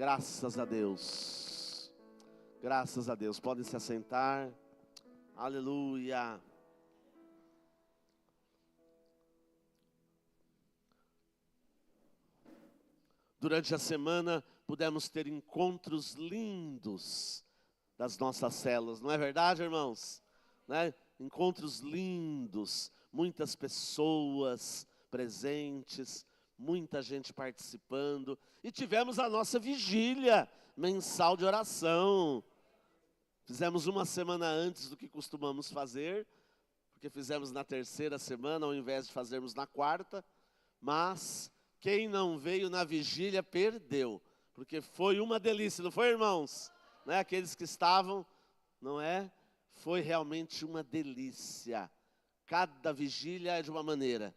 Graças a Deus. Graças a Deus. Podem se assentar. Aleluia. Durante a semana pudemos ter encontros lindos das nossas células, não é verdade, irmãos? Né? Encontros lindos, muitas pessoas presentes, muita gente participando. E tivemos a nossa vigília mensal de oração. Fizemos uma semana antes do que costumamos fazer, porque fizemos na terceira semana ao invés de fazermos na quarta. Mas quem não veio na vigília perdeu, porque foi uma delícia, não foi, irmãos? Né? Aqueles que estavam, não é? Foi realmente uma delícia. Cada vigília é de uma maneira.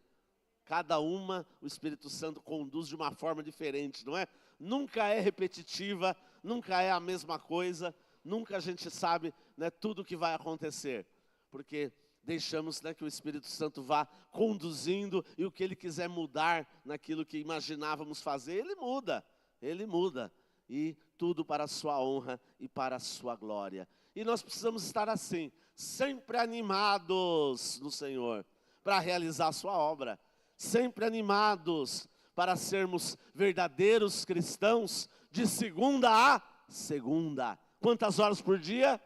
Cada uma, o Espírito Santo conduz de uma forma diferente, não é? Nunca é repetitiva, nunca é a mesma coisa, nunca a gente sabe, né, tudo o que vai acontecer. Porque deixamos, né, que o Espírito Santo vá conduzindo e o que Ele quiser mudar naquilo que imaginávamos fazer, Ele muda. Ele muda. E tudo para a sua honra e para a sua glória. E nós precisamos estar assim, sempre animados no Senhor, para realizar a sua obra. Sempre animados para sermos verdadeiros cristãos de segunda a segunda. Quantas horas por dia?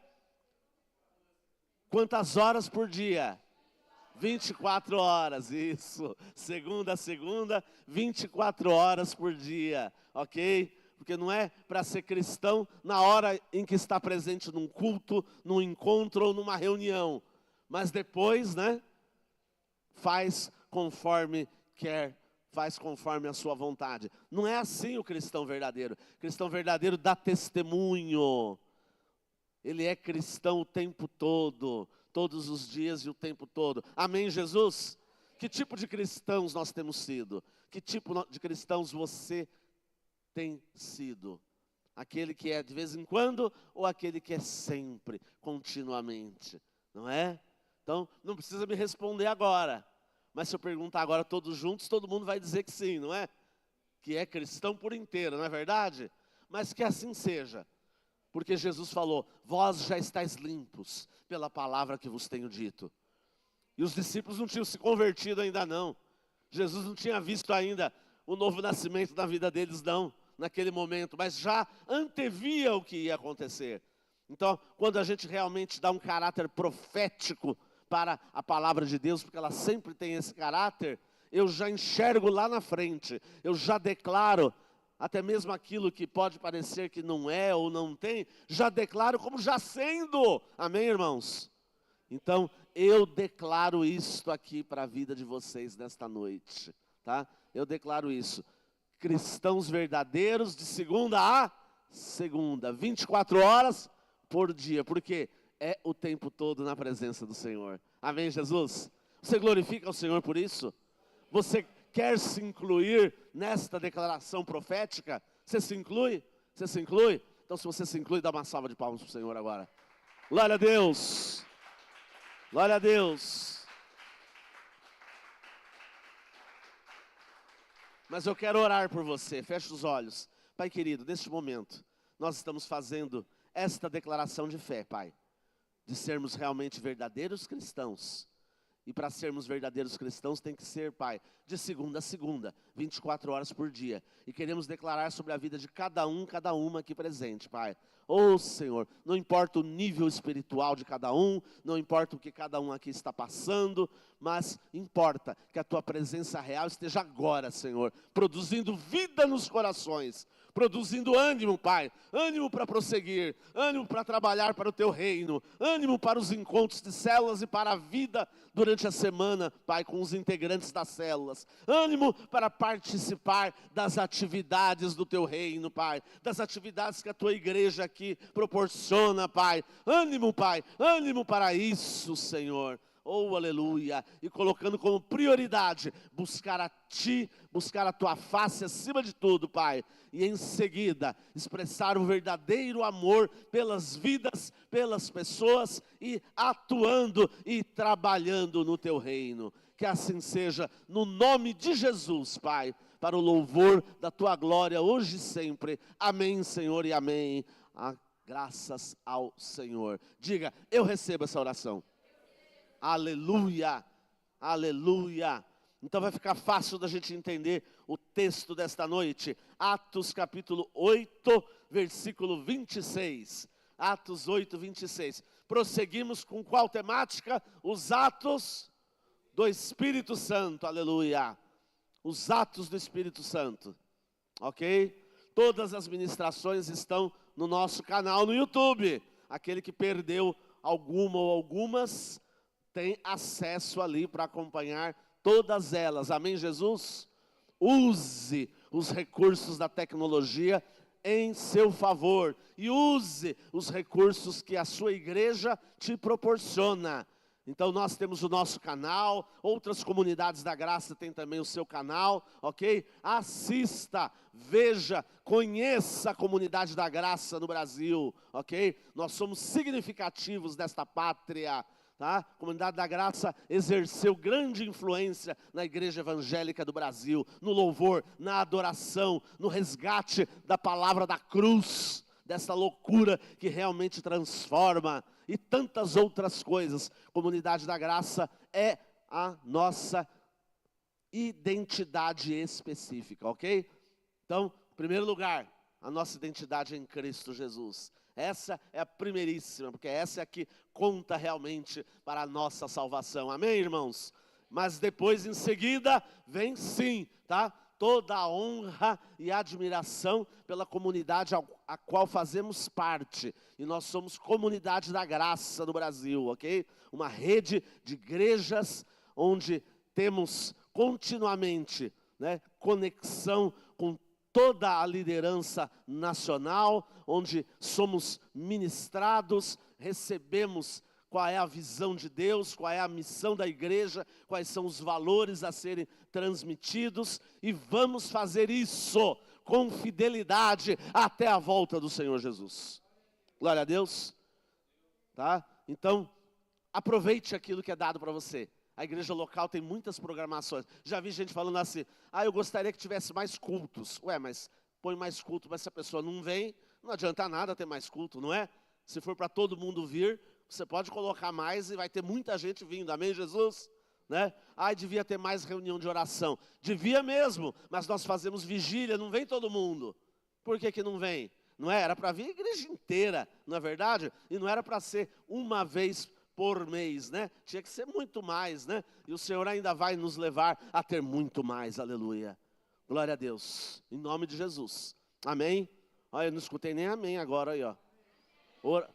Quantas horas por dia? 24 horas, isso. Segunda a segunda, 24 horas por dia, ok? Porque não é para ser cristão na hora em que está presente num culto, num encontro ou numa reunião. Mas depois, né, faz conforme quer, faz conforme a sua vontade. Não é assim o cristão verdadeiro. O cristão verdadeiro dá testemunho. Ele é cristão o tempo todo, todos os dias e o tempo todo. Amém, Jesus? Que tipo de cristãos nós temos sido? Que tipo de cristãos você tem sido? Aquele que é de vez em quando ou aquele que é sempre, continuamente? Não é? Então, não precisa me responder agora. Mas se eu perguntar agora todos juntos, todo mundo vai dizer que sim, não é? Que é cristão por inteiro, não é verdade? Mas que assim seja. Porque Jesus falou, vós já estáis limpos pela palavra que vos tenho dito. E os discípulos não tinham se convertido ainda não. Jesus não tinha visto ainda o novo nascimento da vida deles não, naquele momento. Mas já antevia o que ia acontecer. Então, quando a gente realmente dá um caráter profético para a palavra de Deus, porque ela sempre tem esse caráter, eu já enxergo lá na frente, eu já declaro, até mesmo aquilo que pode parecer que não é ou não tem, já declaro como já sendo, amém, irmãos? Então, eu declaro isto aqui para a vida de vocês nesta noite, tá? Eu declaro isso, cristãos verdadeiros de segunda a segunda, 24 horas por dia, porque é o tempo todo na presença do Senhor. Amém, Jesus? Você glorifica o Senhor por isso? Você quer se incluir nesta declaração profética? Você se inclui? Você se inclui? Então, se você se inclui, dá uma salva de palmas para o Senhor agora. Glória a Deus! Glória a Deus! Mas eu quero orar por você. Feche os olhos. Pai querido, neste momento, nós estamos fazendo esta declaração de fé, Pai. De sermos realmente verdadeiros cristãos. E para sermos verdadeiros cristãos tem que ser, Pai, de segunda a segunda, 24 horas por dia. E queremos declarar sobre a vida de cada uma aqui presente, Pai. Senhor, não importa o nível espiritual de cada um, não importa o que cada um aqui está passando, mas importa que a Tua presença real esteja agora, Senhor, produzindo vida nos corações, produzindo ânimo, Pai, ânimo para prosseguir, ânimo para trabalhar para o Teu reino, ânimo para os encontros de células e para a vida durante a semana, Pai, com os integrantes das células, ânimo para participar das atividades do Teu reino, Pai, das atividades que a Tua igreja aqui proporciona, Pai, ânimo para isso, Senhor. Oh, aleluia, e colocando como prioridade, buscar a Ti, buscar a Tua face acima de tudo, Pai, e em seguida, expressar o verdadeiro amor pelas vidas, pelas pessoas, e atuando e trabalhando no Teu reino, que assim seja, no nome de Jesus, Pai, para o louvor da tua glória, hoje e sempre. Amém, Senhor, e amém. Graças ao Senhor. Diga, eu recebo essa oração. Aleluia, aleluia. Então vai ficar fácil da gente entender o texto desta noite. Atos capítulo 8, versículo 26. Atos 8, 26. Prosseguimos com qual temática? Os atos do Espírito Santo, aleluia. Os atos do Espírito Santo, ok? Todas as ministrações estão no nosso canal no YouTube. Aquele que perdeu alguma ou algumas, tem acesso ali para acompanhar todas elas. Amém, Jesus? Use os recursos da tecnologia em seu favor. E use os recursos que a sua igreja te proporciona. Então nós temos o nosso canal, outras comunidades da graça têm também o seu canal, ok? Assista, veja, conheça a comunidade da graça no Brasil, ok? Nós somos significativos desta pátria, tá? A comunidade da graça exerceu grande influência na igreja evangélica do Brasil, no louvor, na adoração, no resgate da palavra da cruz, dessa loucura que realmente transforma, e tantas outras coisas. Comunidade da graça é a nossa identidade específica, ok? Então, em primeiro lugar, a nossa identidade em Cristo Jesus. Essa é a primeiríssima, porque essa é a que conta realmente para a nossa salvação. Amém, irmãos? Mas depois, em seguida, vem sim, tá? Toda a honra e admiração pela comunidade a qual fazemos parte. E nós somos comunidade da graça no Brasil, ok? Uma rede de igrejas onde temos continuamente, né, conexão com toda a liderança nacional, onde somos ministrados, recebemos qual é a visão de Deus, qual é a missão da igreja, quais são os valores a serem transmitidos, e vamos fazer isso com fidelidade até a volta do Senhor Jesus. Glória a Deus. Tá? Então, aproveite aquilo que é dado para você. A igreja local tem muitas programações. Já vi gente falando assim, eu gostaria que tivesse mais cultos. Ué, mas põe mais culto, mas se a pessoa não vem, não adianta nada ter mais culto, não é? Se for para todo mundo vir, você pode colocar mais e vai ter muita gente vindo. Amém, Jesus? Né? Devia ter mais reunião de oração. Devia mesmo, mas nós fazemos vigília, não vem todo mundo. Por que não vem? Não é? Era para vir a igreja inteira, não é verdade? E não era para ser uma vez por mês, né? Tinha que ser muito mais, né? E o Senhor ainda vai nos levar a ter muito mais, aleluia. Glória a Deus, em nome de Jesus. Amém? Olha, eu não escutei nem amém agora, aí, ó.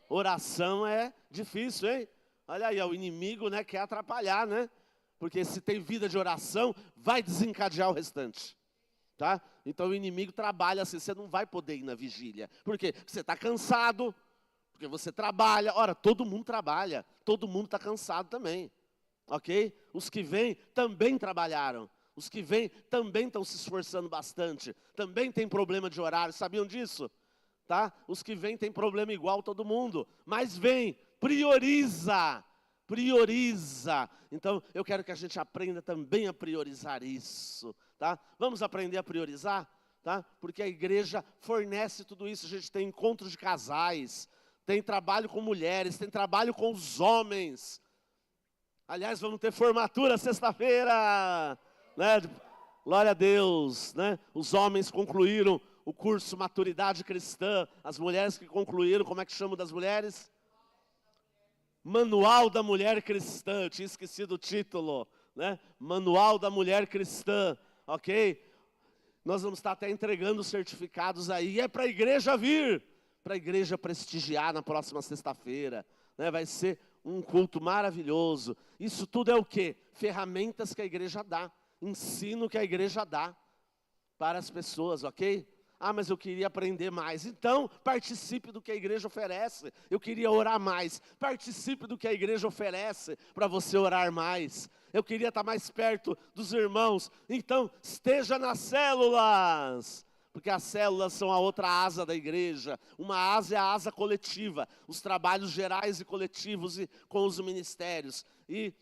Oração é difícil, hein? Olha aí, o inimigo, né, quer atrapalhar, né? Porque se tem vida de oração, vai desencadear o restante, tá? Então o inimigo trabalha assim, você não vai poder ir na vigília. Por quê? Porque você está cansado, porque você trabalha. Ora, todo mundo trabalha, todo mundo está cansado também, ok? Os que vêm também trabalharam. Os que vêm também estão se esforçando bastante. Também tem problema de horário, sabiam disso? Tá? Os que vêm têm problema igual todo mundo, mas vem, prioriza. Então, eu quero que a gente aprenda também a priorizar isso, tá? Vamos aprender a priorizar, tá? Porque a igreja fornece tudo isso. A gente tem encontros de casais, tem trabalho com mulheres, tem trabalho com os homens. Aliás, vamos ter formatura sexta-feira, né? Glória a Deus, né? Os homens concluíram o curso Maturidade Cristã, as mulheres que concluíram, como é que chama das mulheres? Manual da Mulher Cristã, eu tinha esquecido o título, né? Manual da Mulher Cristã, ok? Nós vamos estar até entregando certificados aí, e é para a igreja vir, para a igreja prestigiar na próxima sexta-feira, né? Vai ser um culto maravilhoso. Isso tudo é o quê? Ferramentas que a igreja dá, ensino que a igreja dá para as pessoas, ok? Mas eu queria aprender mais. Então, participe do que a igreja oferece. Eu queria orar mais. Participe do que a igreja oferece para você orar mais. Eu queria estar mais perto dos irmãos. Então, esteja nas células. Porque as células são a outra asa da igreja. Uma asa é a asa coletiva. Os trabalhos gerais e coletivos e com os ministérios. E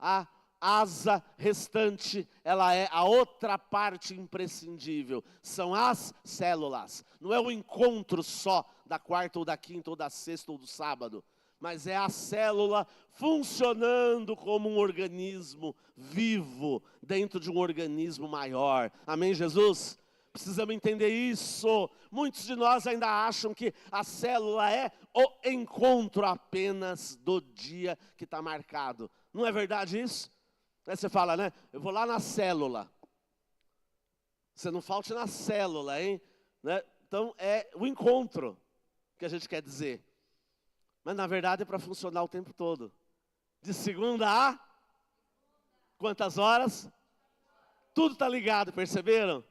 a asa restante, ela é a outra parte imprescindível. São as células. Não é o encontro só da quarta ou da quinta ou da sexta ou do sábado. Mas é a célula funcionando como um organismo vivo dentro de um organismo maior. Amém, Jesus? Precisamos entender isso. Muitos de nós ainda acham que a célula é o encontro apenas do dia que está marcado. Não é verdade isso? Aí você fala, né? Eu vou lá na célula. Você não falte na célula, hein? Né? Então é o encontro que a gente quer dizer. Mas na verdade é para funcionar o tempo todo. De segunda a quantas horas? Tudo está ligado, perceberam?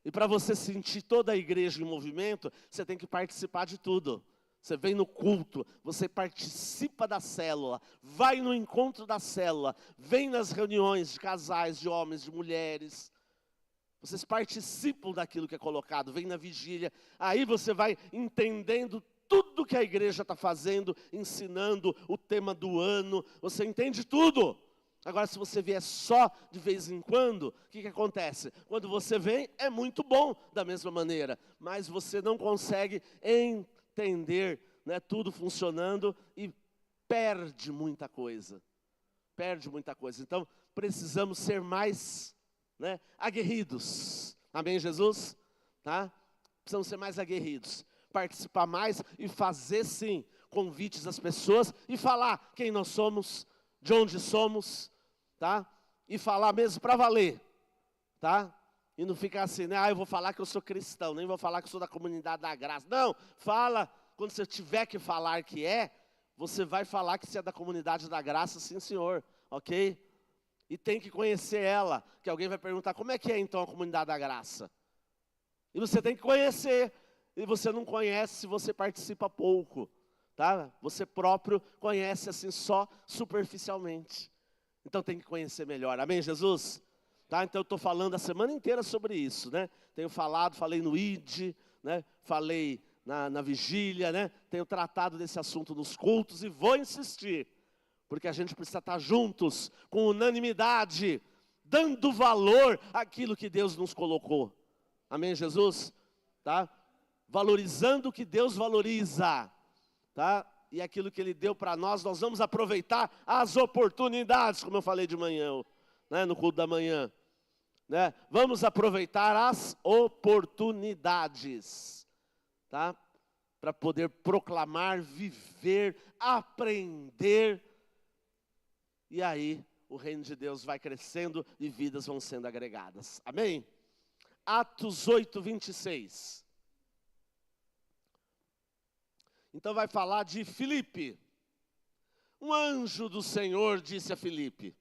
E para você sentir toda a igreja em movimento, você tem que participar de tudo. Você vem no culto, você participa da célula, vai no encontro da célula, vem nas reuniões de casais, de homens, de mulheres. Vocês participam daquilo que é colocado, vem na vigília. Aí você vai entendendo tudo que a igreja está fazendo, ensinando o tema do ano. Você entende tudo. Agora, se você vier só de vez em quando, o que acontece? Quando você vem, é muito bom da mesma maneira, mas você não consegue entender, né, tudo funcionando e perde muita coisa. Perde muita coisa. Então, precisamos ser mais, né, aguerridos. Amém, Jesus? Tá? Precisamos ser mais aguerridos. Participar mais e fazer, sim, convites às pessoas e falar quem nós somos, de onde somos, tá? E falar mesmo para valer, tá? E não ficar assim, né? Eu vou falar que eu sou cristão, nem vou falar que eu sou da comunidade da graça. Não, fala, quando você tiver que falar que você vai falar que você é da comunidade da graça, sim senhor, ok? E tem que conhecer ela, que alguém vai perguntar, como é que é então a comunidade da graça? E você tem que conhecer, e você não conhece se você participa pouco. Tá? Você próprio conhece assim só superficialmente. Então tem que conhecer melhor. Amém, Jesus? Tá? Então eu estou falando a semana inteira sobre isso, né? Falei no ID, né? Falei na vigília, né? Tenho tratado desse assunto nos cultos e vou insistir. Porque a gente precisa estar juntos, com unanimidade, dando valor àquilo que Deus nos colocou. Amém, Jesus? Tá? Valorizando o que Deus valoriza. Tá? E aquilo que Ele deu para nós vamos aproveitar as oportunidades, como eu falei de manhã, né, no culto da manhã. Né? Vamos aproveitar as oportunidades, tá? Para poder proclamar, viver, aprender. E aí o reino de Deus vai crescendo e vidas vão sendo agregadas. Amém? Atos 8, 26. Então vai falar de Filipe. Um anjo do Senhor disse a Filipe: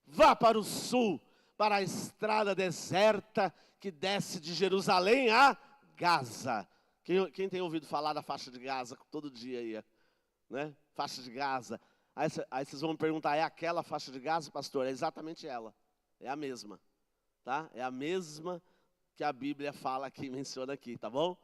vá para o sul, para a estrada deserta que desce de Jerusalém a Gaza. Quem tem ouvido falar da faixa de Gaza todo dia aí, né? Faixa de Gaza. Aí vocês vão me perguntar, é aquela faixa de Gaza, pastor? É exatamente ela. É a mesma, tá? É a mesma que a Bíblia fala aqui, menciona aqui, tá bom?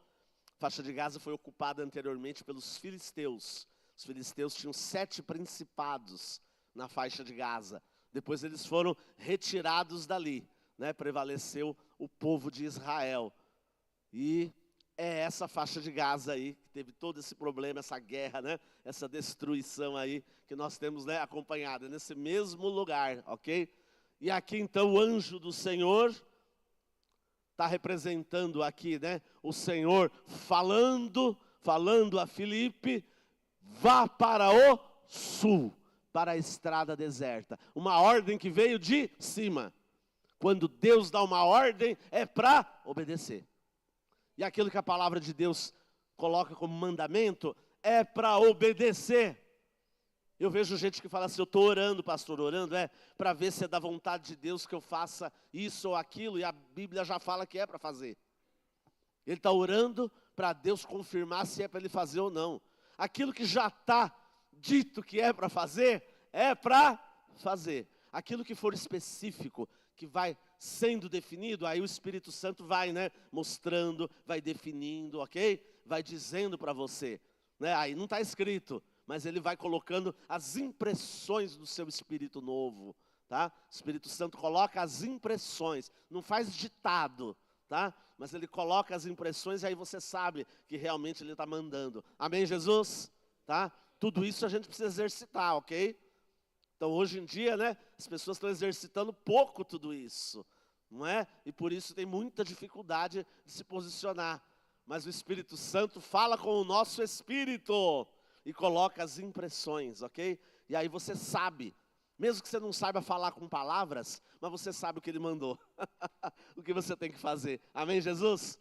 A faixa de Gaza foi ocupada anteriormente pelos filisteus. Os filisteus tinham 7 principados na faixa de Gaza. Depois eles foram retirados dali, né? Prevaleceu o povo de Israel. E é essa faixa de Gaza aí, que teve todo esse problema, essa guerra, né? Essa destruição aí, que nós temos, né, acompanhado, nesse mesmo lugar, ok? E aqui então o anjo do Senhor está representando aqui, né, o Senhor falando a Filipe, vá para o sul, para a estrada deserta. Uma ordem que veio de cima. Quando Deus dá uma ordem, é para obedecer. E aquilo que a palavra de Deus coloca como mandamento, é para obedecer. Eu vejo gente que fala assim, eu estou orando, pastor, orando, para ver se é da vontade de Deus que eu faça isso ou aquilo, e a Bíblia já fala que é para fazer. Ele está orando para Deus confirmar se é para ele fazer ou não. Aquilo que já está dito que é para fazer, é para fazer. Aquilo que for específico, que vai sendo definido, aí o Espírito Santo vai, né, mostrando, vai definindo, ok? Vai dizendo para você, né? Aí não está escrito, mas ele vai colocando as impressões do seu espírito novo, tá? O Espírito Santo coloca as impressões, não faz ditado, tá? Mas ele coloca as impressões e aí você sabe que realmente ele está mandando. Amém, Jesus? Tá? Tudo isso a gente precisa exercitar, ok? Então, hoje em dia, né, as pessoas estão exercitando pouco tudo isso, não é? E por isso tem muita dificuldade de se posicionar. Mas o Espírito Santo fala com o nosso espírito e coloca as impressões, ok? E aí você sabe, mesmo que você não saiba falar com palavras, mas você sabe o que ele mandou, o que você tem que fazer. Amém, Jesus?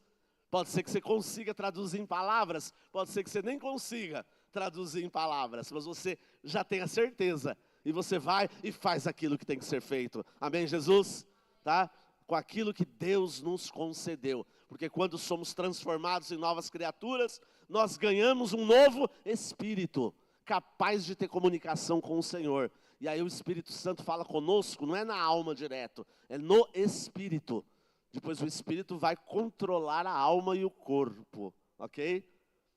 Pode ser que você consiga traduzir em palavras, pode ser que você nem consiga traduzir em palavras, mas você já tem a certeza. E você vai e faz aquilo que tem que ser feito. Amém, Jesus? Tá? Com aquilo que Deus nos concedeu. Porque quando somos transformados em novas criaturas, nós ganhamos um novo espírito, capaz de ter comunicação com o Senhor. E aí o Espírito Santo fala conosco, não é na alma direto, é no espírito. Depois o espírito vai controlar a alma e o corpo, ok?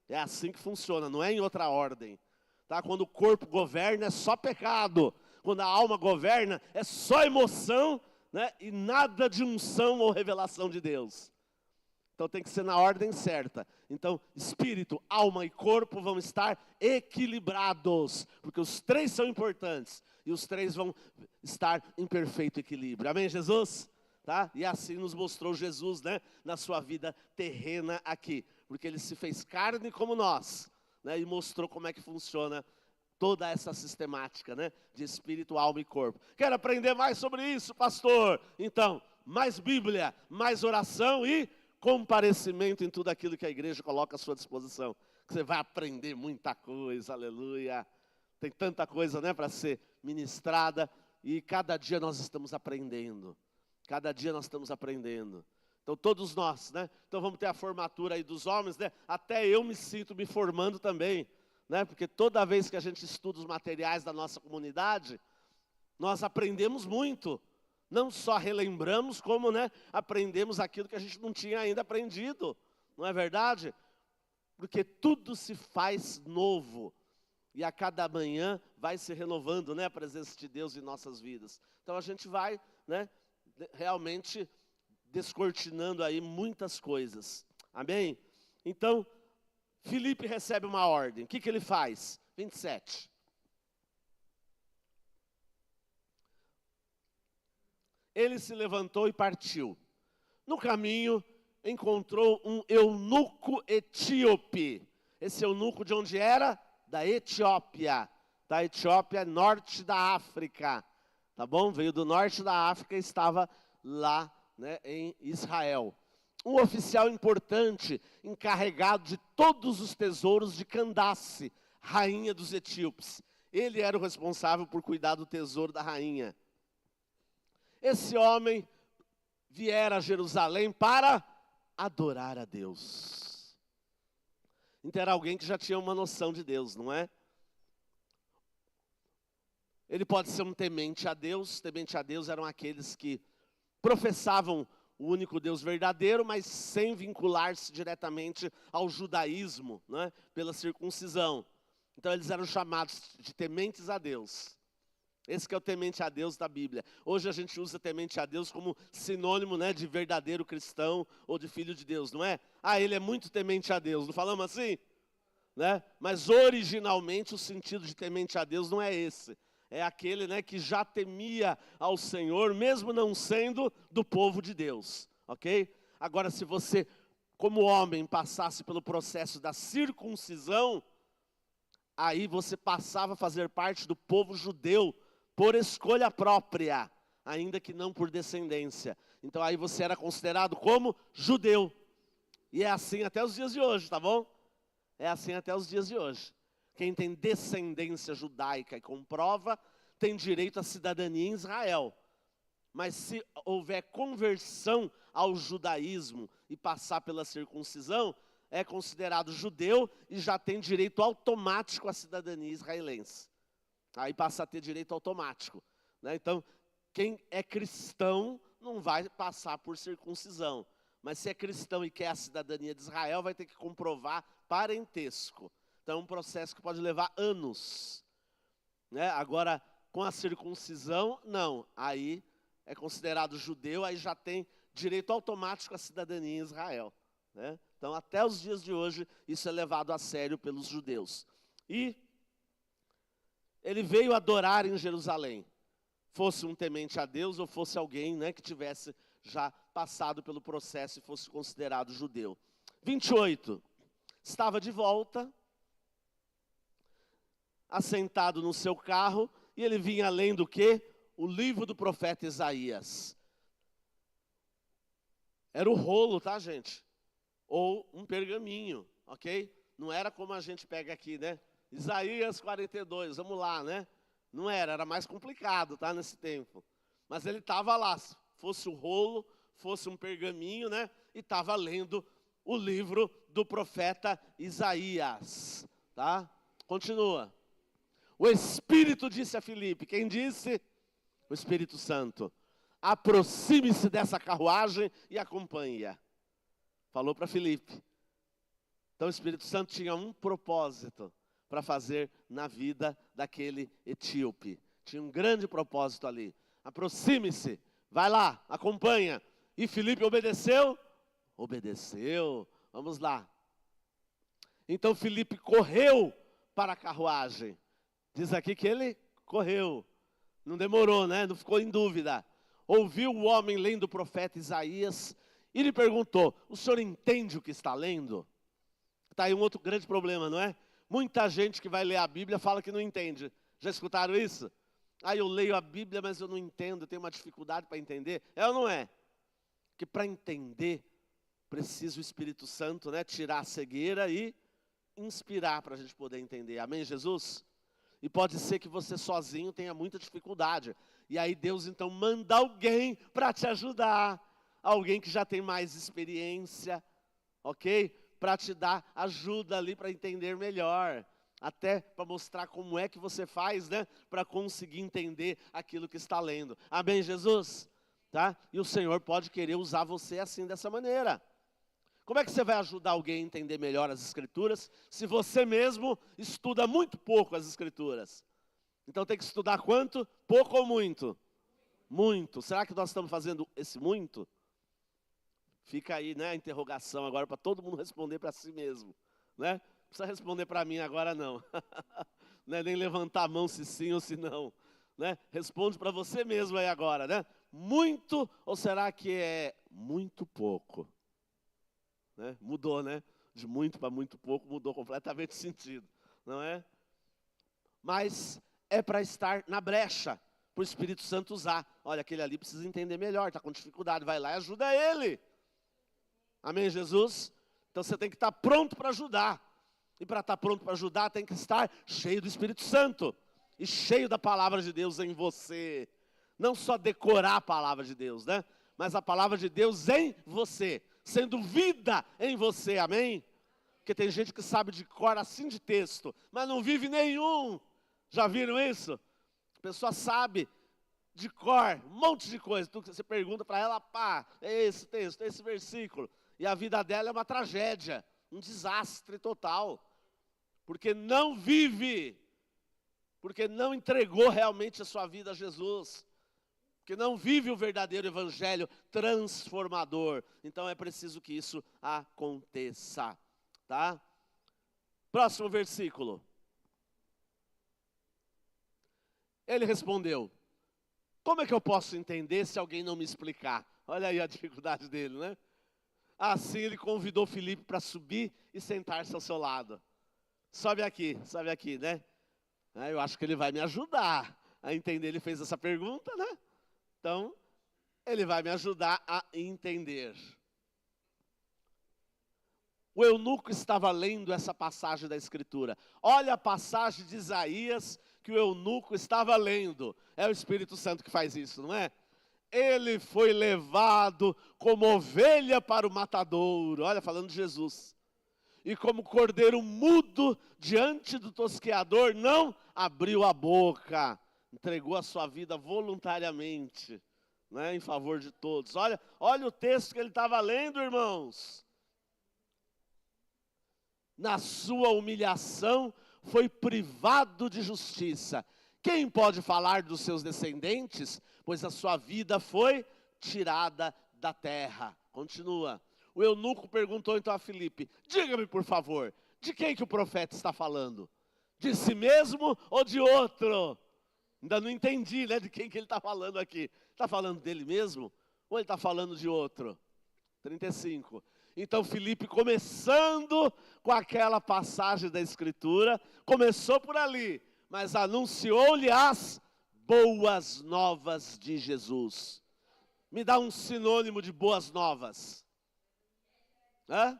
É assim que funciona, não é em outra ordem. Tá? Quando o corpo governa é só pecado, quando a alma governa é só emoção, né? E nada de unção ou revelação de Deus. Então tem que ser na ordem certa. Então espírito, alma e corpo vão estar equilibrados, porque os três são importantes e os três vão estar em perfeito equilíbrio. Amém, Jesus? Tá? E assim nos mostrou Jesus, né? Na sua vida terrena aqui, porque ele se fez carne como nós, né, e mostrou como é que funciona toda essa sistemática, né, de espírito, alma e corpo. Quer aprender mais sobre isso, pastor? Então, mais Bíblia, mais oração e comparecimento em tudo aquilo que a igreja coloca à sua disposição. Você vai aprender muita coisa, aleluia. Tem tanta coisa, né, para ser ministrada e cada dia nós estamos aprendendo. Cada dia nós estamos aprendendo. Então todos nós, né? Então vamos ter a formatura aí dos homens, né? Até eu me sinto me formando também, né? Porque toda vez que a gente estuda os materiais da nossa comunidade, nós aprendemos muito. Não só relembramos, como, né, aprendemos aquilo que a gente não tinha ainda aprendido. Não é verdade? Porque tudo se faz novo. E a cada manhã vai se renovando, né, a presença de Deus em nossas vidas. Então a gente vai, né, realmente descortinando aí muitas coisas. Amém? Então, Filipe recebe uma ordem. O que ele faz? 27. Ele se levantou e partiu. No caminho, encontrou um eunuco etíope. Esse eunuco de onde era? Da Etiópia. Da Etiópia, norte da África. Tá bom? Veio do norte da África e estava lá, né, em Israel. Um oficial importante, encarregado de todos os tesouros de Candace, rainha dos etíopes. Ele era o responsável por cuidar do tesouro da rainha. Esse homem viera a Jerusalém para adorar a Deus. Então era alguém que já tinha uma noção de Deus, não é? Ele pode ser um temente a Deus. Temente a Deus eram aqueles que professavam o único Deus verdadeiro, mas sem vincular-se diretamente ao judaísmo, né, pela circuncisão. Então eles eram chamados de tementes a Deus. Esse que é o temente a Deus da Bíblia. Hoje a gente usa temente a Deus como sinônimo, né, de verdadeiro cristão ou de filho de Deus, não é? Ah, ele é muito temente a Deus, não falamos assim? Né? Mas originalmente o sentido de temente a Deus não é esse. É aquele, né, que já temia ao Senhor, mesmo não sendo do povo de Deus, ok? Agora, se você, como homem, passasse pelo processo da circuncisão, aí você passava a fazer parte do povo judeu, por escolha própria, ainda que não por descendência. Então aí você era considerado como judeu. E é assim até os dias de hoje, tá bom? É assim até os dias de hoje. Quem tem descendência judaica e comprova, tem direito à cidadania em Israel. Mas se houver conversão ao judaísmo e passar pela circuncisão, é considerado judeu e já tem direito automático à cidadania israelense. Aí passa a ter direito automático, né? Então, quem é cristão não vai passar por circuncisão. Mas se é cristão e quer a cidadania de Israel, vai ter que comprovar parentesco. Então é um processo que pode levar anos, né? Agora, com a circuncisão, não. Aí é considerado judeu, aí já tem direito automático à cidadania em Israel, né? Então, até os dias de hoje, isso é levado a sério pelos judeus. E ele veio adorar em Jerusalém, fosse um temente a Deus ou fosse alguém, né, que tivesse já passado pelo processo e fosse considerado judeu. 28. Estava de volta, assentado no seu carro, e ele vinha lendo o quê? O livro do profeta Isaías. Era o rolo, tá, gente? Ou um pergaminho, ok? Não era como a gente pega aqui, né? Isaías 42, vamos lá, né? Não era mais complicado, tá, nesse tempo. Mas ele estava lá, fosse o rolo, fosse um pergaminho, né? E estava lendo o livro do profeta Isaías, tá? Continua. O Espírito disse a Filipe, quem disse? O Espírito Santo. Aproxime-se dessa carruagem e acompanhe-a. Falou para Filipe. Então o Espírito Santo tinha um propósito para fazer na vida daquele etíope. Tinha um grande propósito ali. Aproxime-se, vai lá, acompanha. E Filipe obedeceu? Obedeceu. Vamos lá. Então Filipe correu para a carruagem. Diz aqui que ele correu. Não demorou, né? Não ficou em dúvida. Ouviu o homem lendo o profeta Isaías e lhe perguntou, o senhor entende o que está lendo? Está aí um outro grande problema, não é? Muita gente que vai ler a Bíblia fala que não entende. Já escutaram isso? Ah, eu leio a Bíblia, mas eu não entendo, eu tenho uma dificuldade para entender. É ou não é? Porque para entender, precisa o Espírito Santo, né, tirar a cegueira e inspirar para a gente poder entender. Amém, Jesus? E pode ser que você sozinho tenha muita dificuldade. E aí Deus então manda alguém para te ajudar. Alguém que já tem mais experiência, ok? Para te dar ajuda ali para entender melhor. Até para mostrar como é que você faz, né? Para conseguir entender aquilo que está lendo. Amém, Jesus? Tá? E o Senhor pode querer usar você assim, dessa maneira. Como é que você vai ajudar alguém a entender melhor as Escrituras, se você mesmo estuda muito pouco as Escrituras? Então tem que estudar quanto? Pouco ou muito? Muito. Será que nós estamos fazendo esse muito? Fica aí, né, a interrogação agora para todo mundo responder para si mesmo, né? Não precisa responder para mim agora não. Né? Nem levantar a mão se sim ou se não, né? Responde para você mesmo aí agora, né? Muito ou será que é muito pouco? Né? Mudou, né? De muito para muito pouco mudou completamente o sentido, não é? Mas é para estar na brecha, para o Espírito Santo usar. Olha, aquele ali precisa entender melhor, está com dificuldade, vai lá e ajuda ele. Amém, Jesus? Então você tem que estar pronto para ajudar. E para estar pronto para ajudar, tem que estar cheio do Espírito Santo. E cheio da palavra de Deus em você. Não só decorar a palavra de Deus, né? Mas a palavra de Deus em você. Sendo vida em você, amém? Porque tem gente que sabe de cor assim de texto, mas não vive nenhum. Já viram isso? A pessoa sabe de cor, um monte de coisa. Tudo que você pergunta para ela, pá, é esse texto, é esse versículo. E a vida dela é uma tragédia, um desastre total. Porque não vive, porque não entregou realmente a sua vida a Jesus. Porque não vive o verdadeiro evangelho transformador. Então é preciso que isso aconteça, tá? Próximo versículo. Ele respondeu, como é que eu posso entender se alguém não me explicar? Olha aí a dificuldade dele, né? Assim ele convidou Filipe para subir e sentar-se ao seu lado. Sobe aqui, né? Eu acho que ele vai me ajudar a entender. Ele fez essa pergunta, né? Então, ele vai me ajudar a entender. O eunuco estava lendo essa passagem da Escritura. Olha a passagem de Isaías que o eunuco estava lendo. É o Espírito Santo que faz isso, não é? Ele foi levado como ovelha para o matadouro. Olha, falando de Jesus. E como cordeiro mudo diante do tosqueador, não abriu a boca. Entregou a sua vida voluntariamente, né, em favor de todos. Olha o texto que ele estava lendo, irmãos. Na sua humilhação foi privado de justiça. Quem pode falar dos seus descendentes? Pois a sua vida foi tirada da terra. Continua. O eunuco perguntou então a Filipe: diga-me, por favor, de quem que o profeta está falando? De si mesmo ou de outro? Ainda não entendi, né, de quem que ele está falando aqui. Está falando dele mesmo ou ele está falando de outro? 35. Então Filipe, começando com aquela passagem da Escritura, começou por ali, mas anunciou-lhe as boas novas de Jesus. Me dá um sinônimo de boas novas. Hã?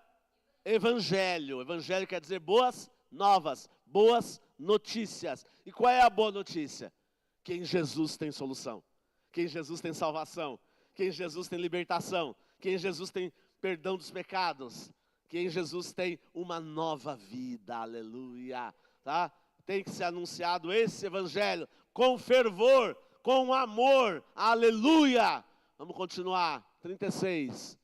Evangelho. Evangelho quer dizer boas novas, boas notícias. E qual é a boa notícia? Que em Jesus tem solução, que em Jesus tem salvação, que em Jesus tem libertação, que em Jesus tem perdão dos pecados, que em Jesus tem uma nova vida, aleluia, tá? Tem que ser anunciado esse evangelho com fervor, com amor, aleluia. Vamos continuar, 36.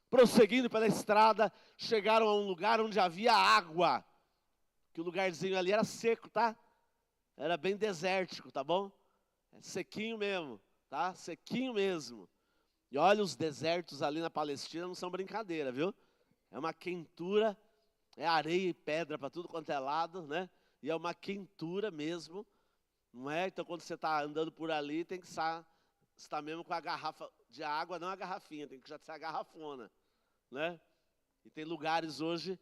Prosseguindo pela estrada, chegaram a um lugar onde havia água, que o lugarzinho ali era seco, tá? Era bem desértico, tá bom? É sequinho mesmo, tá? Sequinho mesmo. E olha, os desertos ali na Palestina não são brincadeira, viu? É uma quentura, é areia e pedra para tudo quanto é lado, né? E é uma quentura mesmo, não é? Então quando você está andando por ali, tem que estar mesmo com a garrafa de água, não a garrafinha, tem que já ser a garrafona, né? E tem lugares hoje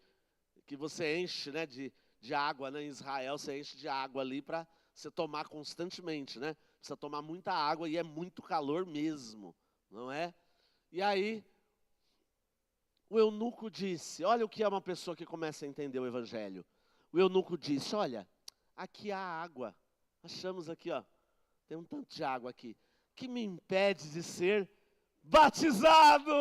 que você enche, né, de água, né? Em Israel você enche de água ali para você tomar constantemente, né? Precisa tomar muita água e é muito calor mesmo, não é? E aí, o eunuco disse, olha o que é uma pessoa que começa a entender o evangelho. O eunuco disse, olha, aqui há água, achamos aqui, ó, tem um tanto de água aqui, que me impede de ser batizado.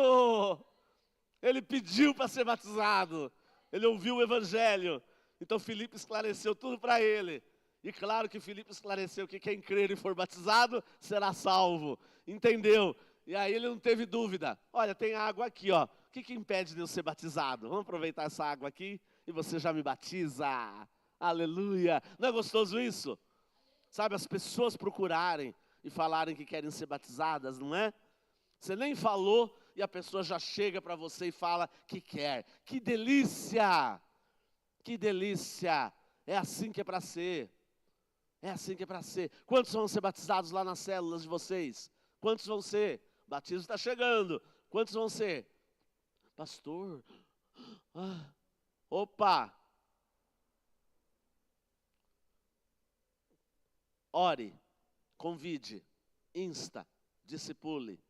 Ele pediu para ser batizado, ele ouviu o evangelho. Então Filipe esclareceu tudo para ele. E claro que Filipe esclareceu que quem crer e for batizado será salvo. Entendeu? E aí ele não teve dúvida. Olha, tem água aqui, ó. O que impede de eu ser batizado? Vamos aproveitar essa água aqui e você já me batiza. Aleluia. Não é gostoso isso? Sabe, as pessoas procurarem e falarem que querem ser batizadas, não é? Você nem falou e a pessoa já chega para você e fala que quer. Que delícia! Que delícia! É assim que é para ser. É assim que é para ser. Quantos vão ser batizados lá nas células de vocês? Quantos vão ser? O batismo está chegando. Quantos vão ser? Pastor. Opa! Ore, convide, insta, discipule,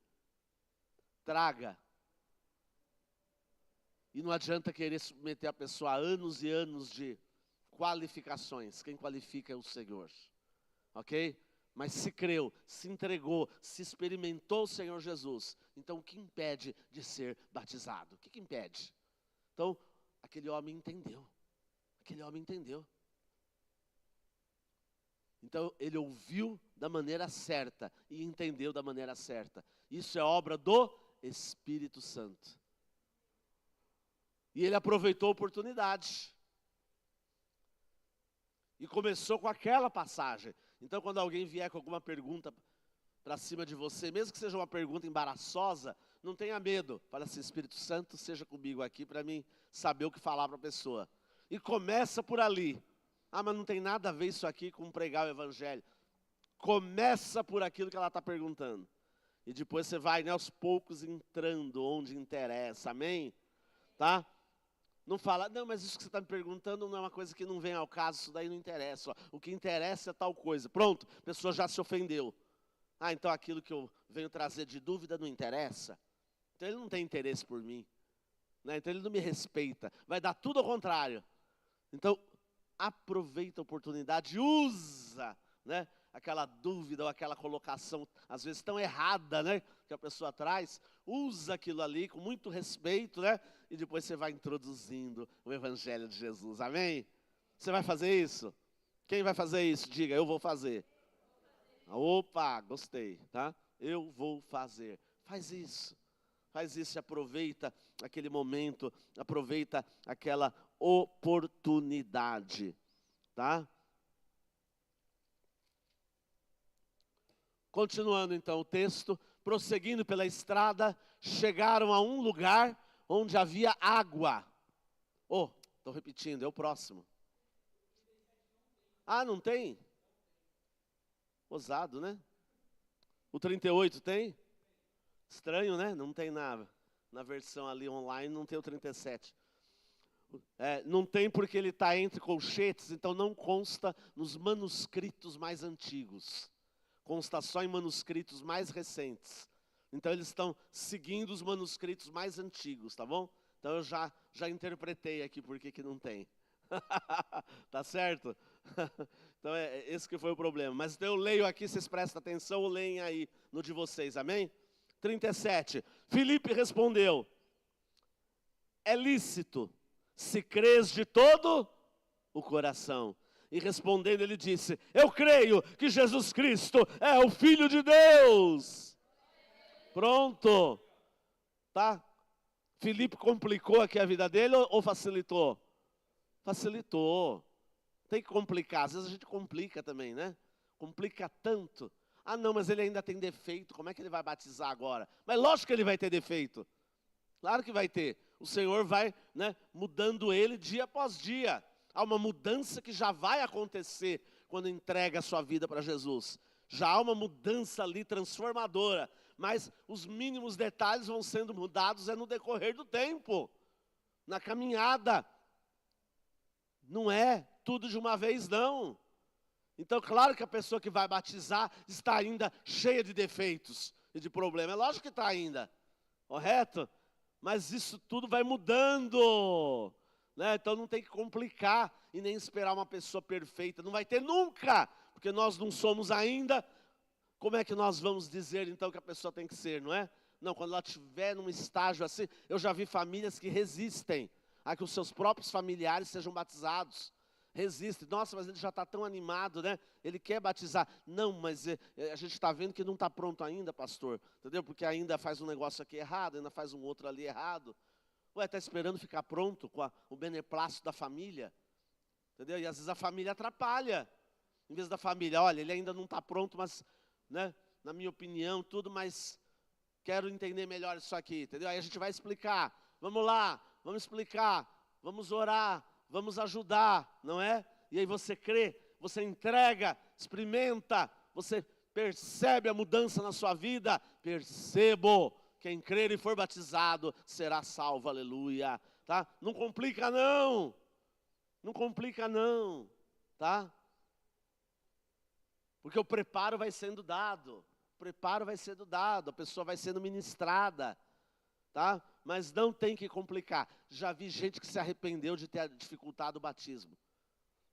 traga. E não adianta querer submeter a pessoa a anos e anos de qualificações. Quem qualifica é o Senhor. Ok? Mas se creu, se entregou, se experimentou o Senhor Jesus, então o que impede de ser batizado? O que impede? Então, aquele homem entendeu. Aquele homem entendeu. Então, ele ouviu da maneira certa e entendeu da maneira certa. Isso é obra do Espírito Santo. E ele aproveitou a oportunidade. E começou com aquela passagem. Então, quando alguém vier com alguma pergunta para cima de você, mesmo que seja uma pergunta embaraçosa, não tenha medo. Fala assim, Espírito Santo, seja comigo aqui para mim saber o que falar para a pessoa. E começa por ali. Ah, mas não tem nada a ver isso aqui com pregar o evangelho. Começa por aquilo que ela está perguntando. E depois você vai, né, aos poucos entrando onde interessa. Amém? Tá? Não fala, não, mas isso que você está me perguntando não é uma coisa que não vem ao caso, isso daí não interessa. Ó. O que interessa é tal coisa. Pronto, a pessoa já se ofendeu. Ah, então aquilo que eu venho trazer de dúvida não interessa. Então ele não tem interesse por mim. Né? Então ele não me respeita. Vai dar tudo ao contrário. Então, aproveita a oportunidade, usa, né, aquela dúvida ou aquela colocação, às vezes tão errada, né, que a pessoa traz, usa aquilo ali com muito respeito, né, e depois você vai introduzindo o Evangelho de Jesus, amém? Você vai fazer isso? Quem vai fazer isso? Diga, eu vou fazer. Opa, gostei, tá? Eu vou fazer. Faz isso e aproveita aquele momento, aproveita aquela oportunidade, tá? Continuando então o texto, prosseguindo pela estrada, chegaram a um lugar onde havia água. Oh, estou repetindo, é o próximo. Ah, não tem? Ousado, né? O 38 tem? Estranho, né? Não tem na versão ali online, não tem o 37. Não tem porque ele está entre colchetes, então não consta nos manuscritos mais antigos. Consta só em manuscritos mais recentes. Então eles estão seguindo os manuscritos mais antigos, tá bom? Então eu já interpretei aqui por que não tem. Tá certo? Então esse que foi o problema. Mas então eu leio aqui, vocês prestam atenção ou leem aí no de vocês, amém? 37. Filipe respondeu: é lícito, se crês de todo o coração. E respondendo ele disse: eu creio que Jesus Cristo é o Filho de Deus. Pronto. Tá? Filipe complicou aqui a vida dele ou facilitou? Facilitou. Tem que complicar, às vezes a gente complica também, né? Complica tanto. Ah não, mas ele ainda tem defeito, como é que ele vai batizar agora? Mas lógico que ele vai ter defeito. Claro que vai ter. O Senhor vai, né, mudando ele dia após dia. Há uma mudança que já vai acontecer quando entrega a sua vida para Jesus. Já há uma mudança ali transformadora. Mas os mínimos detalhes vão sendo mudados no decorrer do tempo. Na caminhada. Não é tudo de uma vez, não. Então, claro que a pessoa que vai batizar está ainda cheia de defeitos e de problemas. É lógico que está ainda. Correto? Mas isso tudo vai mudando, né? Então não tem que complicar e nem esperar uma pessoa perfeita. Não vai ter nunca, porque nós não somos ainda. Como é que nós vamos dizer então que a pessoa tem que ser, não é? Não, quando ela estiver num estágio assim, eu já vi famílias que resistem a que os seus próprios familiares sejam batizados. Resiste. Nossa, mas ele já está tão animado, né? Ele quer batizar. Não, mas a gente está vendo que não está pronto ainda, pastor. Entendeu? Porque ainda faz um negócio aqui errado, ainda faz um outro ali errado. Ué, está esperando ficar pronto com o beneplácito da família. Entendeu? E às vezes a família atrapalha. Em vez da família, olha, ele ainda não está pronto, mas, né, na minha opinião, tudo, mas quero entender melhor isso aqui. Entendeu? Aí a gente vai explicar. Vamos lá, vamos explicar, vamos orar. Vamos ajudar, não é? E aí você crê, você entrega, experimenta, você percebe a mudança na sua vida. Percebo, quem crer e for batizado será salvo, aleluia. Tá? Não complica não, não complica não, tá? Porque o preparo vai sendo dado, o preparo vai sendo dado, a pessoa vai sendo ministrada. Tá? Mas não tem que complicar. Já vi gente que se arrependeu de ter dificultado o batismo.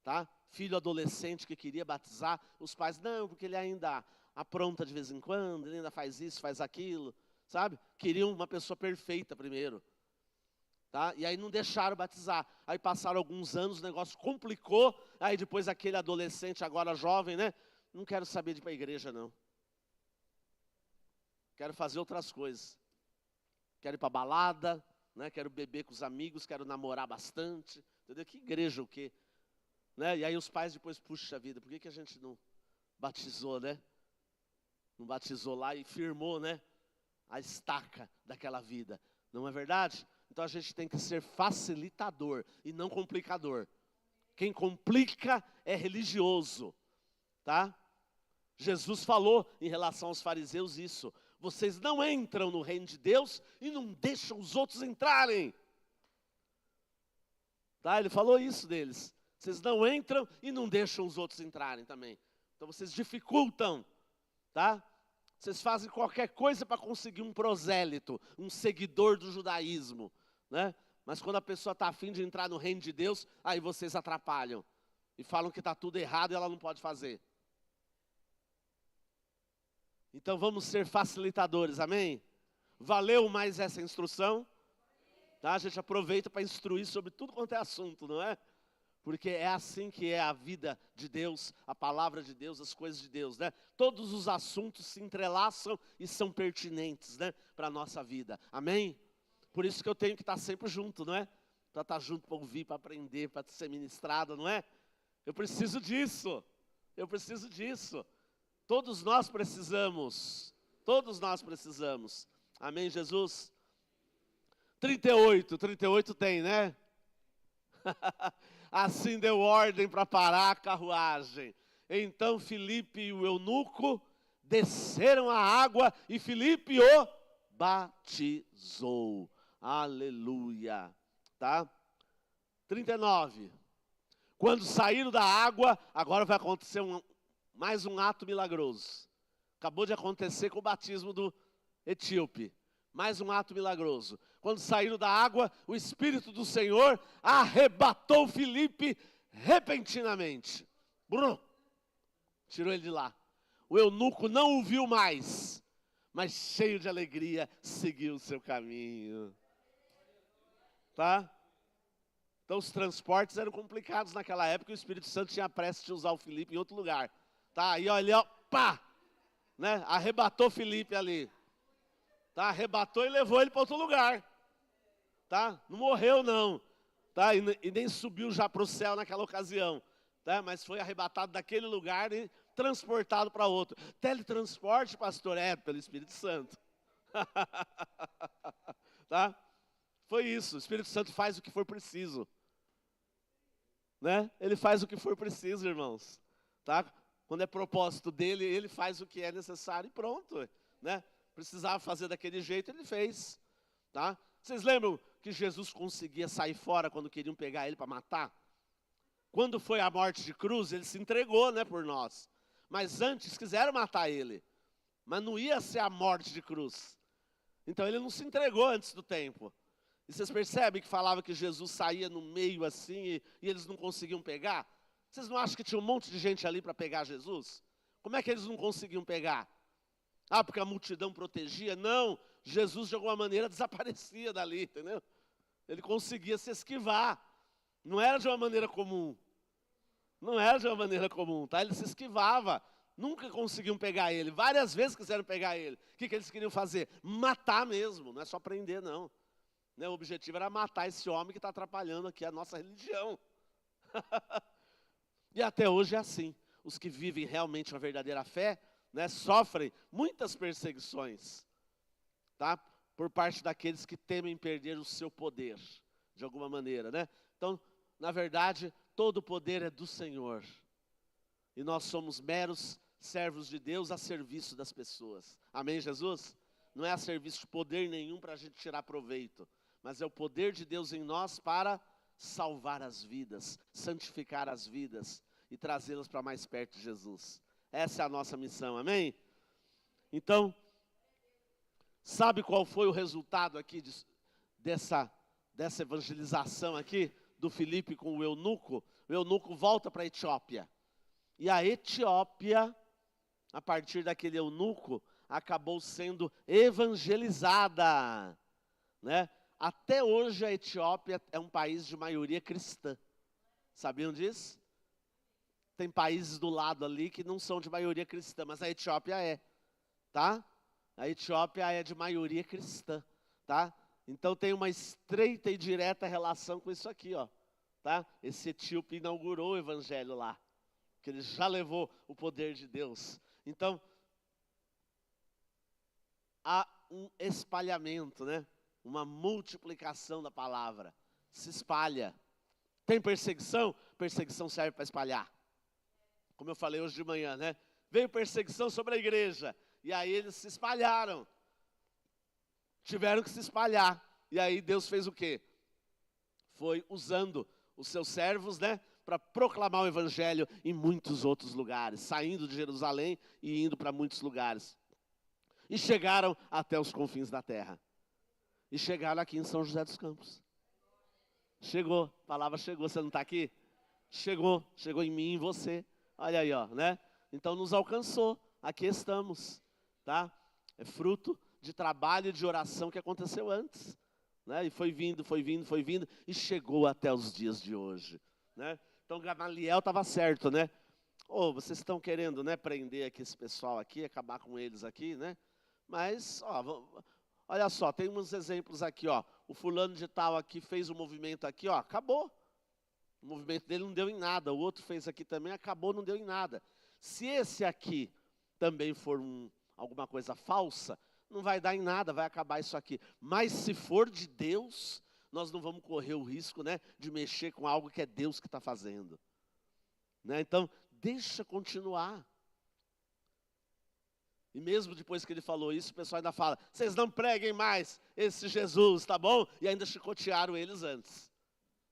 Tá? Filho adolescente que queria batizar, os pais, não, porque ele ainda apronta de vez em quando, ele ainda faz isso, faz aquilo, sabe? Queriam uma pessoa perfeita primeiro. Tá? E aí não deixaram batizar. Aí passaram alguns anos, o negócio complicou, aí depois aquele adolescente, agora jovem, né? Não quero saber de ir para a igreja, não. Quero fazer outras coisas. Quero ir para balada, né? Quero beber com os amigos, quero namorar bastante. Entendeu? Que igreja o quê? Né? E aí os pais depois, puxa vida, por que a gente não batizou, né? Não batizou lá e firmou, né? A estaca daquela vida. Não é verdade? Então a gente tem que ser facilitador e não complicador. Quem complica é religioso, tá? Jesus falou em relação aos fariseus isso. Vocês não entram no reino de Deus e não deixam os outros entrarem. Tá? Ele falou isso deles. Vocês não entram e não deixam os outros entrarem também. Então vocês dificultam, tá? Vocês fazem qualquer coisa para conseguir um prosélito, um seguidor do judaísmo, né? Mas quando a pessoa está afim de entrar no reino de Deus, aí vocês atrapalham. E falam que está tudo errado e ela não pode fazer. Então vamos ser facilitadores, amém? Valeu mais essa instrução? Tá? A gente aproveita para instruir sobre tudo quanto é assunto, não é? Porque é assim que é a vida de Deus, a palavra de Deus, as coisas de Deus, né? Todos os assuntos se entrelaçam e são pertinentes, né, para a nossa vida, amém? Por isso que eu tenho que estar sempre junto, não é? Para estar junto, para ouvir, para aprender, para ser ministrado, não é? Eu preciso disso, eu preciso disso. Todos nós precisamos. Todos nós precisamos. Amém, Jesus? 38 tem, né? Assim deu ordem para parar a carruagem. Então Filipe e o eunuco desceram a água e Filipe o batizou. Aleluia. Tá? 39. Quando saíram da água, agora vai acontecer mais um ato milagroso. Acabou de acontecer com o batismo do etíope. Mais um ato milagroso. Quando saíram da água, o Espírito do Senhor arrebatou Filipe repentinamente. Brum! Tirou ele de lá. O eunuco não o viu mais, mas cheio de alegria, seguiu o seu caminho. Tá? Então os transportes eram complicados naquela época, e o Espírito Santo tinha pressa de usar o Filipe em outro lugar. Tá? Aí olha, pá! Né? Arrebatou Filipe ali. Tá? Arrebatou e levou ele para outro lugar. Tá? Não morreu não. Tá? E nem subiu já para o céu naquela ocasião. Tá? Mas foi arrebatado daquele lugar e transportado para outro. Teletransporte, pastor, pelo Espírito Santo. Tá? Foi isso. O Espírito Santo faz o que for preciso. Né? Ele faz o que for preciso, irmãos. Tá? Quando é propósito dele, ele faz o que é necessário e pronto. Né? Precisava fazer daquele jeito, ele fez. Tá? Vocês lembram que Jesus conseguia sair fora quando queriam pegar ele para matar? Quando foi a morte de cruz, ele se entregou, né, por nós. Mas antes quiseram matar ele. Mas não ia ser a morte de cruz. Então ele não se entregou antes do tempo. E vocês percebem que falava que Jesus saía no meio assim e eles não conseguiam pegar? Vocês não acham que tinha um monte de gente ali para pegar Jesus? Como é que eles não conseguiam pegar? Ah, porque a multidão protegia? Não, Jesus de alguma maneira desaparecia dali, entendeu? Ele conseguia se esquivar. Não era de uma maneira comum. Não era de uma maneira comum, tá? Ele se esquivava. Nunca conseguiam pegar ele. Várias vezes quiseram pegar ele. O que eles queriam fazer? Matar mesmo, não é só prender, não. Né? O objetivo era matar esse homem que está atrapalhando aqui a nossa religião. E até hoje é assim. Os que vivem realmente a verdadeira fé, né, sofrem muitas perseguições, tá? Por parte daqueles que temem perder o seu poder, de alguma maneira, né? Então, na verdade, todo o poder é do Senhor. E nós somos meros servos de Deus a serviço das pessoas. Amém, Jesus? Não é a serviço de poder nenhum para a gente tirar proveito, mas é o poder de Deus em nós para salvar as vidas, santificar as vidas e trazê-las para mais perto de Jesus. Essa é a nossa missão, amém? Então, sabe qual foi o resultado aqui dessa evangelização aqui do Filipe com o eunuco? O eunuco volta para a Etiópia. E a Etiópia, a partir daquele eunuco, acabou sendo evangelizada, né? Até hoje a Etiópia é um país de maioria cristã. Sabiam disso? Tem países do lado ali que não são de maioria cristã, mas a Etiópia é, tá? A Etiópia é de maioria cristã, tá? Então tem uma estreita e direta relação com isso aqui, ó, tá? Esse etíope inaugurou o evangelho lá, que ele já levou o poder de Deus. Então, há um espalhamento, né? Uma multiplicação da palavra. Se espalha. Tem perseguição? Perseguição serve para espalhar. Como eu falei hoje de manhã, né? Veio perseguição sobre a igreja. E aí eles se espalharam. Tiveram que se espalhar. E aí Deus fez o quê? Foi usando os seus servos, né? Para proclamar o evangelho em muitos outros lugares. Saindo de Jerusalém e indo para muitos lugares. E chegaram até os confins da terra. E chegaram aqui em São José dos Campos. Chegou, a palavra chegou, você não está aqui? Chegou em mim e em você. Olha aí, ó, né? Então nos alcançou, aqui estamos, tá? É fruto de trabalho e de oração que aconteceu antes, né? E foi vindo, e chegou até os dias de hoje, né? Então Gamaliel estava certo, né? Vocês estão querendo, né, prender aqui esse pessoal aqui, acabar com eles aqui, né? Mas, olha só, tem uns exemplos aqui, ó. O fulano de tal aqui fez um movimento aqui, ó, acabou. O movimento dele não deu em nada. O outro fez aqui também, acabou, não deu em nada. Se esse aqui também for alguma coisa falsa, não vai dar em nada, vai acabar isso aqui. Mas se for de Deus, nós não vamos correr o risco, né, de mexer com algo que é Deus que está fazendo. Né? Então, deixa continuar. E mesmo depois que ele falou isso, o pessoal ainda fala, vocês não preguem mais esse Jesus, tá bom? E ainda chicotearam eles antes.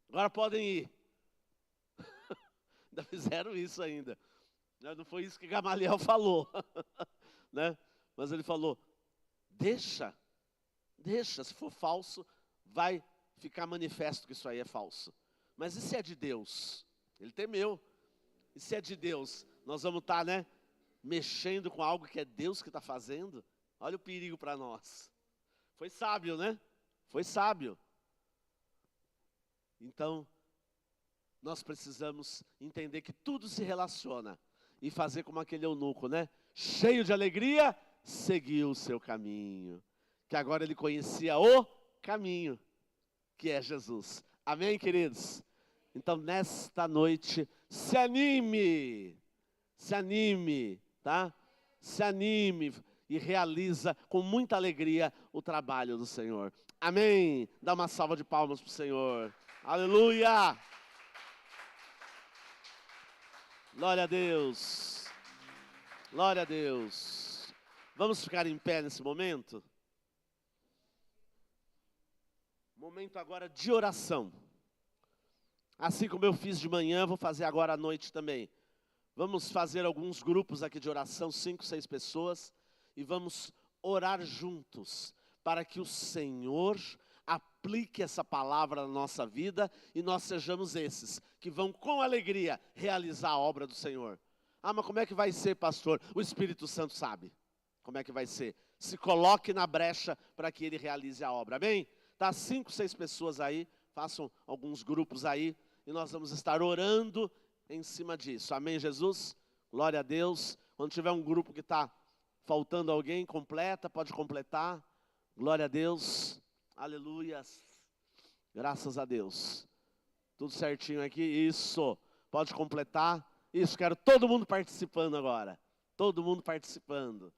Agora podem ir. Ainda fizeram isso ainda. Não foi isso que Gamaliel falou. Né? Mas ele falou, deixa, se for falso, vai ficar manifesto que isso aí é falso. Mas e se é de Deus? Ele temeu. E se é de Deus, nós vamos estar, né, mexendo com algo que é Deus que está fazendo? Olha o perigo para nós. Foi sábio, né? Foi sábio. Então, nós precisamos entender que tudo se relaciona. E fazer como aquele eunuco, né? Cheio de alegria, seguiu o seu caminho. Que agora ele conhecia o caminho, que é Jesus. Amém, queridos? Então, nesta noite, se anime, tá? Se anime e realiza com muita alegria o trabalho do Senhor. Amém? Dá uma salva de palmas para o Senhor. Aleluia! Glória a Deus. Glória a Deus. Vamos ficar em pé nesse momento? Momento agora de oração. Assim como eu fiz de manhã, vou fazer agora à noite também. Vamos fazer alguns grupos aqui de oração, 5, 6 pessoas, e vamos orar juntos, para que o Senhor aplique essa palavra na nossa vida, e nós sejamos esses, que vão com alegria realizar a obra do Senhor. Ah, mas como é que vai ser, pastor? O Espírito Santo sabe como é que vai ser. Se coloque na brecha para que Ele realize a obra, amém? Tá, 5, 6 pessoas aí, façam alguns grupos aí, e nós vamos estar orando em cima disso. Amém, Jesus? Glória a Deus. Quando tiver um grupo que está faltando alguém, completa, pode completar. Glória a Deus. Aleluias. Graças a Deus. Tudo certinho aqui? Isso. Pode completar. Isso, quero todo mundo participando agora. Todo mundo participando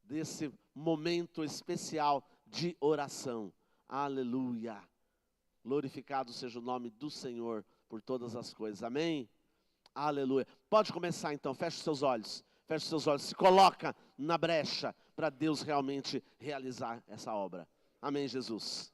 desse momento especial de oração. Aleluia. Glorificado seja o nome do Senhor por todas as coisas. Amém? Aleluia. Pode começar então, feche os seus olhos. Feche os seus olhos, se coloca na brecha para Deus realmente realizar essa obra. Amém, Jesus.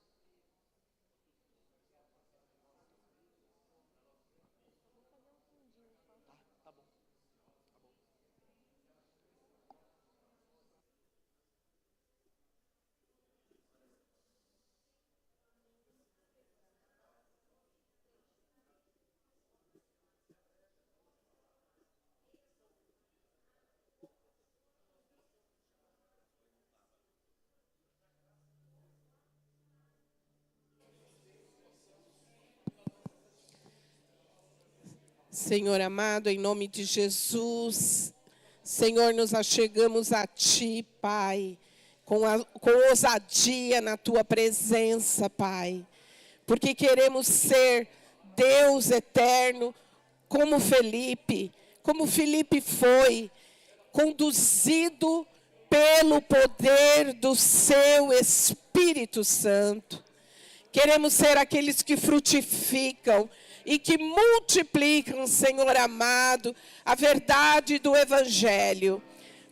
Senhor amado, em nome de Jesus, Senhor, nos achegamos a Ti, Pai, com ousadia na Tua presença, Pai, porque queremos ser Deus eterno, como Felipe foi, conduzido pelo poder do Seu Espírito Santo. Queremos ser aqueles que frutificam e que multiplicam, Senhor amado, a verdade do Evangelho.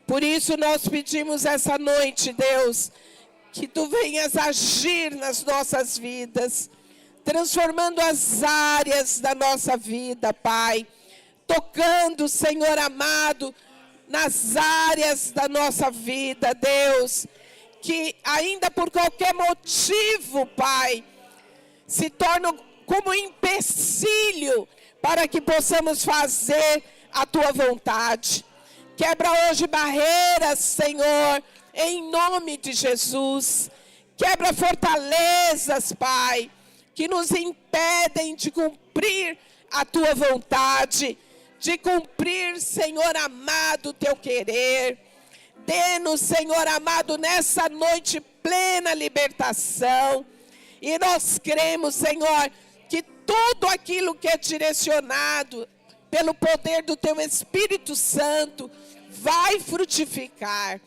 Por isso nós pedimos essa noite, Deus, que Tu venhas agir nas nossas vidas, transformando as áreas da nossa vida, Pai. Tocando, Senhor amado, nas áreas da nossa vida, Deus, que ainda por qualquer motivo, Pai, se tornam como empecilho para que possamos fazer a Tua vontade. Quebra hoje barreiras, Senhor, em nome de Jesus. Quebra fortalezas, Pai, que nos impedem de cumprir a Tua vontade, de cumprir, Senhor amado, o Teu querer. Dê-nos, Senhor amado, nessa noite plena libertação. E nós cremos, Senhor, que tudo aquilo que é direcionado pelo poder do teu Espírito Santo, vai frutificar.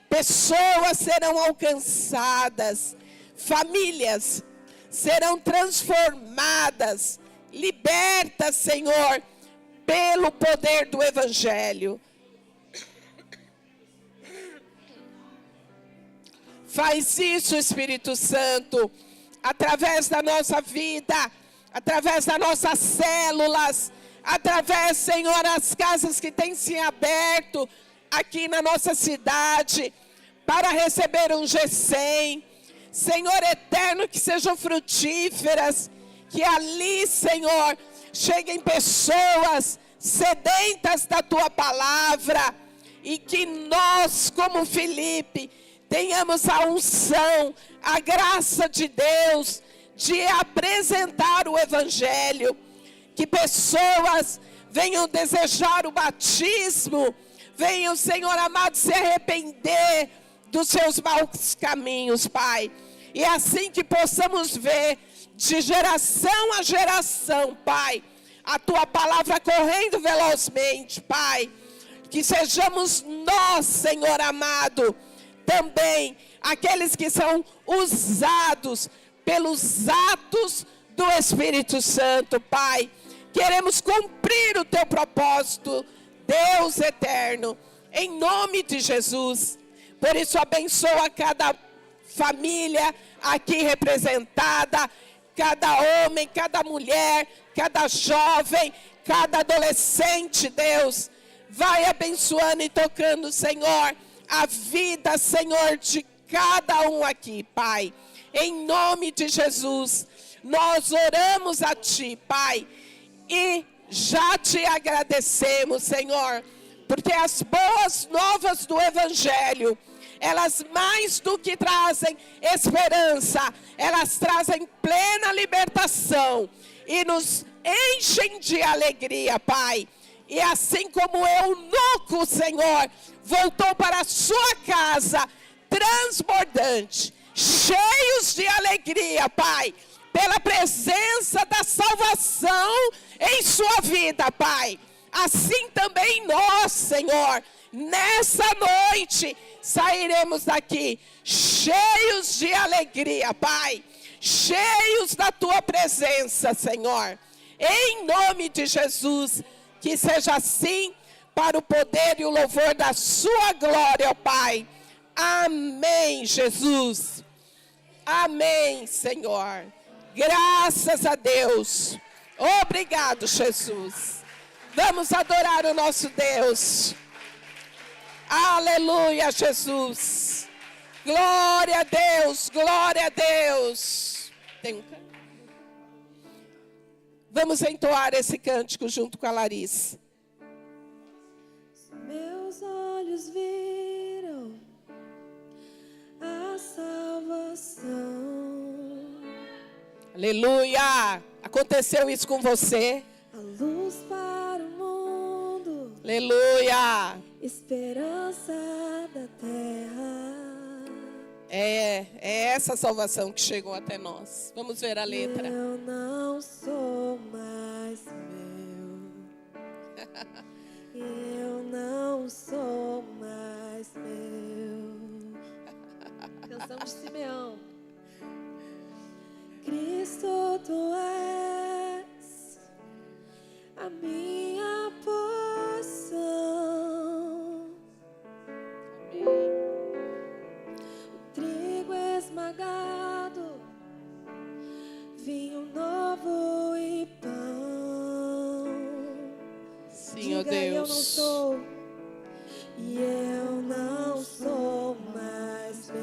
Pessoas serão alcançadas, famílias serão transformadas, libertas, Senhor, pelo poder do Evangelho. Faz isso, Espírito Santo, através da nossa vida, através das nossas células, através, Senhor, das casas que têm se aberto aqui na nossa cidade, para receber um G100. Senhor eterno, que sejam frutíferas, que ali, Senhor, cheguem pessoas sedentas da Tua palavra, e que nós, como Filipe, tenhamos a unção, a graça de Deus, de apresentar o Evangelho, que pessoas venham desejar o batismo, venham, Senhor amado, se arrepender dos seus maus caminhos, Pai. E é assim que possamos ver, de geração a geração, Pai, a Tua palavra correndo velozmente, Pai. Que sejamos nós, Senhor amado, também aqueles que são usados pelos atos do Espírito Santo, Pai. Queremos cumprir o Teu propósito, Deus eterno, em nome de Jesus. Por isso, abençoa cada família aqui representada, cada homem, cada mulher, cada jovem, cada adolescente, Deus. Vai abençoando e tocando, Senhor, a vida, Senhor, de cada um aqui, Pai. Em nome de Jesus, nós oramos a Ti, Pai, e já Te agradecemos, Senhor, porque as boas novas do Evangelho, elas mais do que trazem esperança, elas trazem plena libertação e nos enchem de alegria, Pai. E assim como o eunuco, Senhor, voltou para a sua casa transbordante, cheios de alegria, Pai, pela presença da salvação em sua vida, Pai. Assim também nós, Senhor, nessa noite, sairemos daqui cheios de alegria, Pai, cheios da Tua presença, Senhor. Em nome de Jesus, que seja assim, para o poder e o louvor da Sua glória, ó Pai. Amém, Jesus. Amém, Senhor. Graças a Deus. Obrigado, Jesus. Vamos adorar o nosso Deus. Aleluia, Jesus. Glória a Deus, glória a Deus. Tem um canto? Vamos entoar esse cântico junto com a Larissa. Meus olhos viram a salvação. Aleluia. Aconteceu isso com você? A luz para o mundo. Aleluia. Esperança da terra. É essa salvação que chegou até nós. Vamos ver a letra. Eu não sou mais meu. Eu não sou mais meu. Canção de Simeão. Cristo, Tu és a minha porção. Amém. Trigo esmagado, vinho novo e pão. Sim, ó Diga, eu não Deus. sou, e eu não sou mais meu.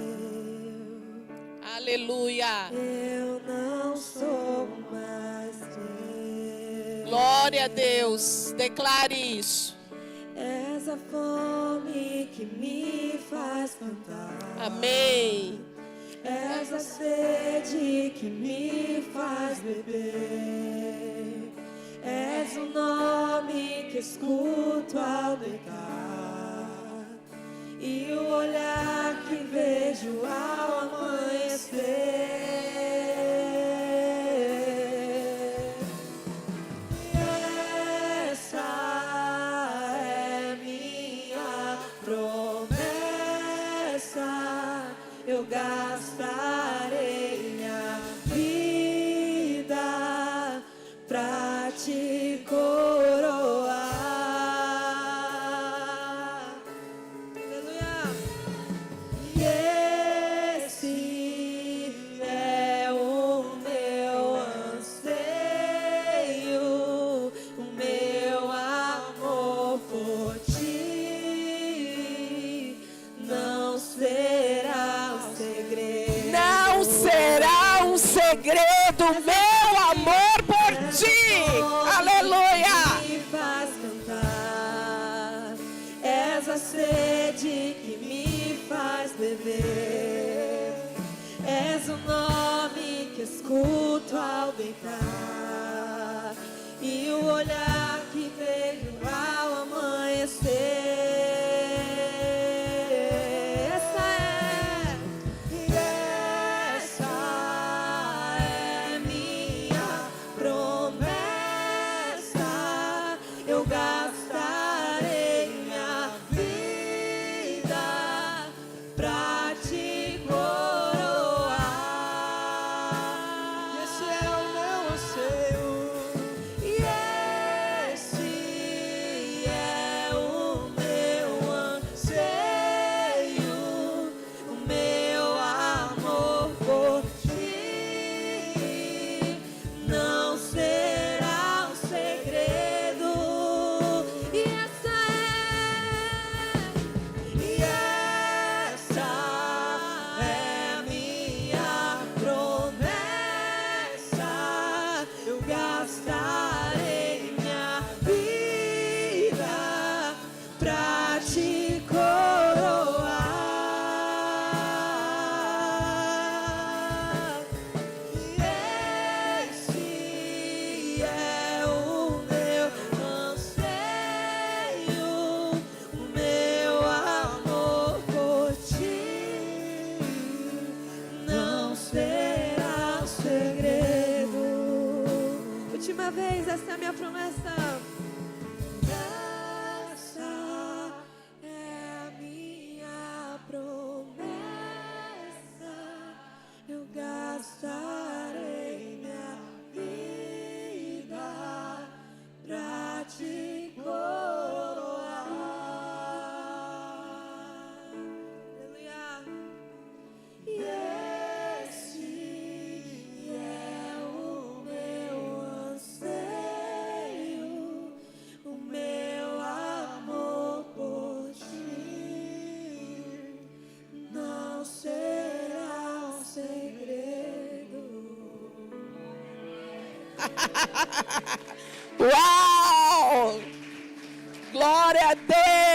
Aleluia. Eu não sou mais meu. Glória a Deus. Declare isso. És a fome que me faz cantar. Amém. És a sede que me faz beber. És o nome que escuto ao deitar. E o olhar que vejo ao amanhecer. Essa segredo, meu amor por ti. Aleluia. Me faz cantar, és a sede que me faz beber, és o nome que escuto ao deitar, e o olhar que vejo ao amanhecer. Essa é a minha promessa. Essa é a minha promessa. Eu gastarei minha vida pra te coroar. Aleluia. E esse é o meu anseio, o meu amor por ti não será um segredo. Uau! Glória a Deus!